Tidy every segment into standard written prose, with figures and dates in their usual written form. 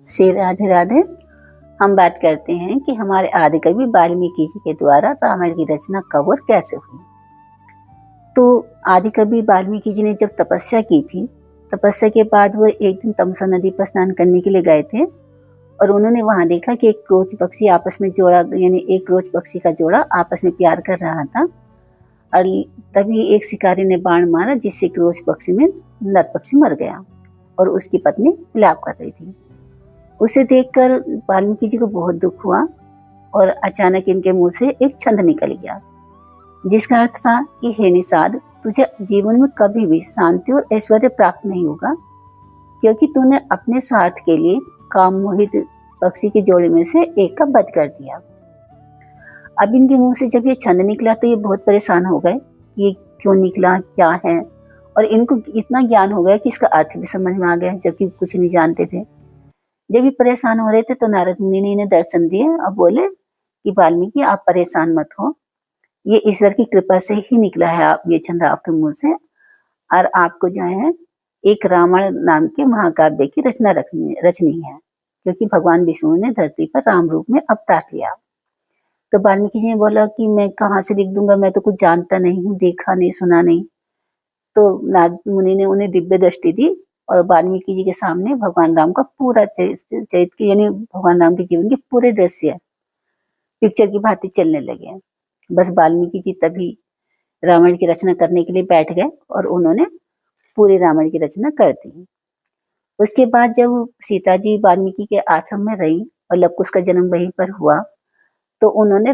श्री राधे राधे। हम बात करते हैं कि हमारे आदि कवि वाल्मीकि जी के द्वारा रामायण की रचना कब और कैसे हुई। तो आदि कवि वाल्मीकि जी ने जब तपस्या की थी, तपस्या के बाद वो एक दिन तमसा नदी पर स्नान करने के लिए गए थे और उन्होंने वहां देखा कि एक क्रोच पक्षी आपस में जोड़ा, यानी एक क्रोच पक्षी का जोड़ा आपस में प्यार कर रहा था। और तभी एक शिकारी ने बाण मारा जिससे क्रोच पक्षी में नर पक्षी मर गया और उसकी पत्नी विलाप कर रही थी। उसे देखकर वाल्मीकि जी को बहुत दुख हुआ और अचानक इनके मुंह से एक छंद निकल गया जिसका अर्थ था कि हे निषाद, तुझे जीवन में कभी भी शांति और ऐश्वर्य प्राप्त नहीं होगा, क्योंकि तूने अपने स्वार्थ के लिए काम मोहित पक्षी के जोड़े में से एक का वध कर दिया। अब इनके मुंह से जब ये छंद निकला तो ये बहुत परेशान हो गए, ये क्यों निकला, क्या है। और इनको इतना ज्ञान हो गया कि इसका अर्थ भी समझ में आ गया, जबकि कुछ नहीं जानते थे। जब ये परेशान हो रहे थे तो नारद मुनि ने इन्हें दर्शन दिए और बोले कि वाल्मीकि, आप परेशान मत हो, ये ईश्वर की कृपा से ही निकला है आप ये छंद आपके मुंह से, और आपको जो है एक रामायण नाम के महाकाव्य की रचना रचनी है, क्योंकि भगवान विष्णु ने धरती पर राम रूप में अवतार लिया। तो वाल्मीकि जी ने बोला कि मैं कहाँ से लिख दूंगा, मैं तो कुछ जानता नहीं हूँ, देखा नहीं, सुना नहीं। तो नारद मुनि ने उन्हें दिव्य दृष्टि दी और वाल्मीकि जी के सामने भगवान राम का पूरा चरित्र, यानी भगवान राम के जीवन के पूरे दृश्य पिक्चर की भांति चलने लगे। बस वाल्मीकि जी तभी रामायण की रचना करने के लिए बैठ गए और उन्होंने पूरी रामायण की रचना कर दी। उसके बाद जब सीता जी वाल्मीकि के आश्रम में रही और लव कुश का जन्म वहीं पर हुआ, तो उन्होंने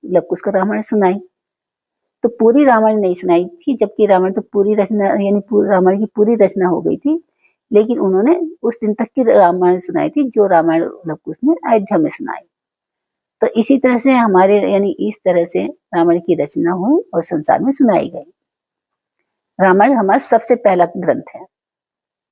लव कुश को रामायण सुनाई। तो पूरी रामायण नहीं सुनाई थी, जबकि रामायण तो पूरी रचना, यानी रामायण की पूरी रचना हो गई थी, लेकिन उन्होंने उस दिन तक की रामायण सुनाई थी जो रामायण लव कुश ने अयोध्या में सुनाई। तो इसी तरह से हमारे, यानी इस तरह से रामायण की रचना हुई और संसार में सुनाई गई। रामायण हमारा सबसे पहला ग्रंथ है।